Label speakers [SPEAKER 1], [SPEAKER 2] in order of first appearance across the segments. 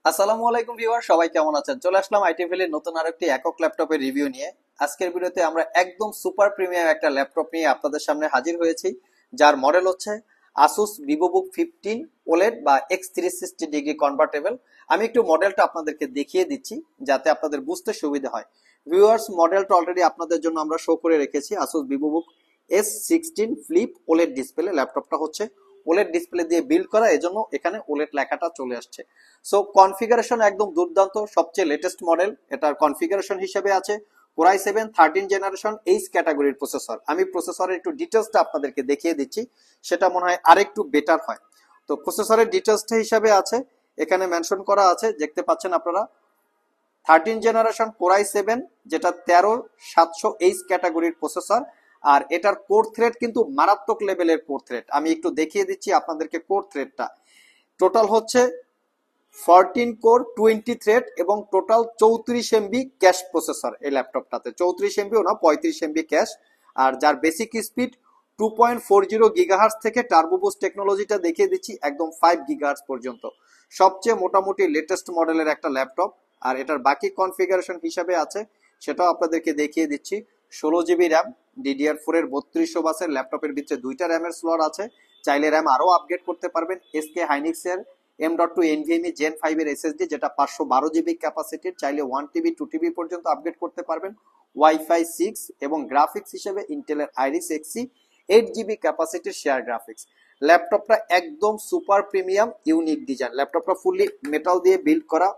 [SPEAKER 1] আসসালামু আলাইকুম ভিউয়ার, সবাই কেমন আছেন? চলে আসলাম আইটিভেল এর নতুন আরেকটি একক ল্যাপটপের রিভিউ নিয়ে। আজকের ভিডিওতে আমরা একদম সুপার প্রিমিয়াম একটা ল্যাপটপ নিয়ে আপনাদের সামনে হাজির হয়েছি, যার মডেল হচ্ছে আসুস ভিভোবুক 15 ওলেড বা X360 ডিগ্রি কনভার্টেবল। আমি একটু মডেলটা আপনাদেরকে দেখিয়ে দিচ্ছি যাতে আপনাদের বুঝতে সুবিধা হয়। ভিউয়ার্স, মডেলটা অলরেডি আপনাদের জন্য আমরা শো করে রেখেছি। Asus VivoBook S16 flip OLED display. ল্যাপটপটা হচ্ছে ওলেড ডিসপ্লে দিয়ে বিল্ড করা, এজন্য এখানে ওলেড লেখাটা চলে আসছে। সো কনফিগারেশন একদম দুর্দান্ত, সবচেয়ে লেটেস্ট মডেল। এটার কনফিগারেশন হিসেবে আছে কোর i7 13 জেনারেশন এইচ ক্যাটাগরির প্রসেসর। আমি প্রসেসরের একটু ডিটেলসটা আপনাদেরকে দেখিয়ে দিচ্ছি, সেটা মনে হয় আরেকটু বেটার হয়। তো প্রসেসরের ডিটেলসটা হিসাবে আছে, এখানে মেনশন করা আছে, দেখতে পাচ্ছেন আপনারা 13 জেনারেশন কোর i7, যেটা 13700H ক্যাটাগরির প্রসেসর। আর এটার কোর থ্রেড কিন্তু মারাত্মক লেভেলের কোর থ্রেড। আমি একটু দেখিয়ে দিচ্ছি আপনাদেরকে কোর থ্রেডটা। টোটাল হচ্ছে 14 কোর 20 থ্রেড এবং টোটাল 34 এমবি ক্যাশ প্রসেসর এই ল্যাপটপটাতে। 34 এমবিও না, 35 এমবি ক্যাশ। আর যার বেসিক স্পিড 2.40 গিগাহার্টজ থেকে টার্বো বুস্ট টেকনোলজিটা দেখিয়ে দিচ্ছি একদম 5 গিগাহার্টজ পর্যন্ত। সবচেয়ে মোটামুটি লেটেস্ট মডেলের একটা ল্যাপটপ। আর এটার বাকি কনফিগারেশন হিসাবে আছে, সেটাও আপনাদেরকে দেখিয়ে দিচ্ছি। 16 জিবি র্যাম, DDR4 এর 3200 বাসের। ল্যাপটপের ভিতরে দুইটা র্যামের স্লট আছে, চাইলে র্যাম আরো আপগ্রেড করতে পারবেন। এসকে হাইনিক্স এর M.2 NVMe Gen 5 এর SSD, যেটা 512 জিবি ক্যাপাসিটির, চাইলে 1 TB 2 TB পর্যন্ত আপগ্রেড করতে পারবেন। ওয়াইফাই 6 এবং গ্রাফিক্স হিসেবে ইন্টেলের আইরিস Xe 8 জিবি ক্যাপাসিটির শেয়ার গ্রাফিক্স। ল্যাপটপটা একদম সুপার প্রিমিয়াম ইউনিক ডিজাইন। ল্যাপটপটা ফুললি মেটাল দিয়ে বিল্ড করা।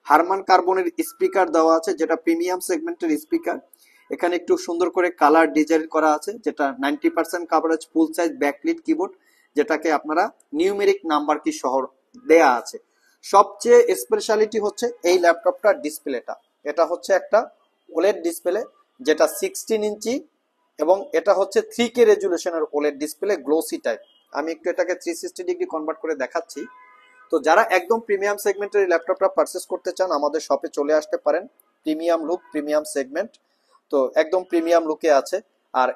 [SPEAKER 1] হারমান কার্বনের স্পিকার দেওয়া আছে, যেটা প্রিমিয়াম সেগমেন্টের স্পিকার। এখানে একটু সুন্দর করে কালার ডিজাইন করা আছে, যেটা 90% কাভারেজ ফুল সাইজ ব্যাকলিট কিবোর্ড, যেটাকে আপনারা নিউমেরিক নাম্বার কি সহ দেয়া আছে। সবচেয়ে স্পেশালিটি হচ্ছে এই ল্যাপটপটার ডিসপ্লেটা। এটা হচ্ছে একটা ওলেড ডিসপ্লে, যেটা 16 ইঞ্চি এবং এটা হচ্ছে 3K রেজুলেশনের ওলেড ডিসপ্লে, গ্লোসি টাইপ। আমি একটু এটাকে 360 ডিগ্রি কনভার্ট করে দেখাচ্ছি। তো যারা একদম প্রিমিয়াম সেগমেন্টের এই ল্যাপটপটা পারচেস করতে চান, আমাদের শপে চলে আসতে পারেন। প্রিমিয়াম লুক, প্রিমিয়াম সেগমেন্ট, তো একদম প্রিমিয়াম লুকে আছে। আর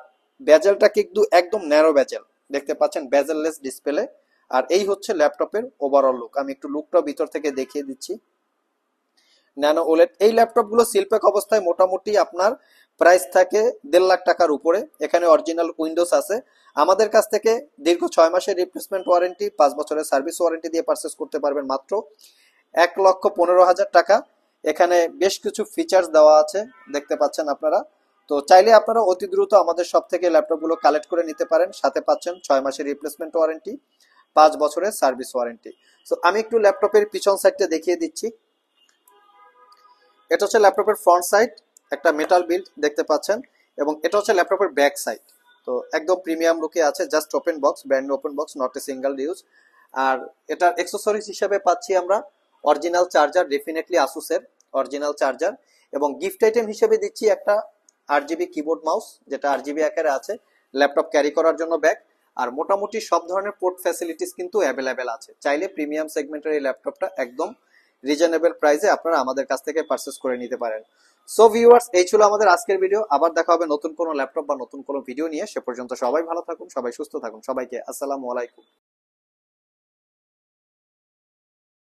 [SPEAKER 1] বেজেলটা কিন্তু একদম ন্যারো বেজেল, দেখতে পাচ্ছেন, বেজেললেস ডিসপ্লে। আর এই হচ্ছে ল্যাপটপের ওভারঅল লুক। আমি একটু লুকটা ভিতর থেকে দেখিয়ে দিচ্ছি। ন্যানো ওলেড এই ল্যাপটপ গুলো শিল্পেক অবস্থায় মোটামুটি আপনার প্রাইস থাকে 1.5 লাখ টাকার উপরে। এখানে অরিজিনাল উইন্ডোজ আছে। আমাদের কাছ থেকে দীর্ঘ 6 মাসের রিপ্লেসমেন্ট ওয়ারেন্টি, 5 বছরের সার্ভিস ওয়ারেন্টি দিয়ে পারচেস করতে পারবেন মাত্র 1,15,000 টাকা। এখানে বেশ কিছু ফিচার্স দেওয়া আছে, দেখতে পাচ্ছেন আপনারা। তো চাইলে আপনারা অতি দ্রুত আমাদের সব থেকে ল্যাপটপ গুলো কালেক্ট করে নিতে পারেন। সাথে পাচ্ছেন 6 মাসের রিপ্লেসমেন্ট ওয়ারেন্টি, 5 বছরের সার্ভিস ওয়ারেন্টি। তো আমি একটু ল্যাপটপের পিছন সাইডটা দেখিয়ে দিচ্ছি। এটা হচ্ছে ল্যাপটপের ফ্রন্ট সাইড, একটা মেটাল বিল্ড দেখতে পাচ্ছেন। এবং এটা হচ্ছে ল্যাপটপের ব্যাক সাইড। তো একদম প্রিমিয়াম লুকে আছে, just open box, brand open box, not a single use. আর এটার অ্যাক্সেসরিজ হিসেবে পাচ্ছি আমরা অরিজিনাল চার্জার, ডেফিনেটলি আসুসের অরিজিনাল চার্জার। এবং গিফট আইটেম হিসেবে দিচ্ছি একটা 8 জিবি কিবোর্ড মাউস, যেটা 8 জিবি আকারে আছে, ল্যাপটপ ক্যারি করার জন্য ব্যাগ। আর মোটামুটি সব ধরনের পোর্ট ফ্যাসিলিটিস কিন্তু অ্যাভেলেবেল আছে। চাইলে প্রিমিয়াম সেগমেন্টের এই ল্যাপটপটা একদম রিজনেবল প্রাইসে আপনারা আমাদের কাছ থেকে পারচেস করে নিতে পারেন। সো ভিউয়ার্স, এই ছিল আমাদের আজকের ভিডিও। আবার দেখা হবে নতুন কোনো ল্যাপটপ বা নতুন কোনো ভিডিও নিয়ে। সে পর্যন্ত সবাই ভালো থাকুন, সবাই সুস্থ থাকুন। সবাইকে আসসালামু আলাইকুম।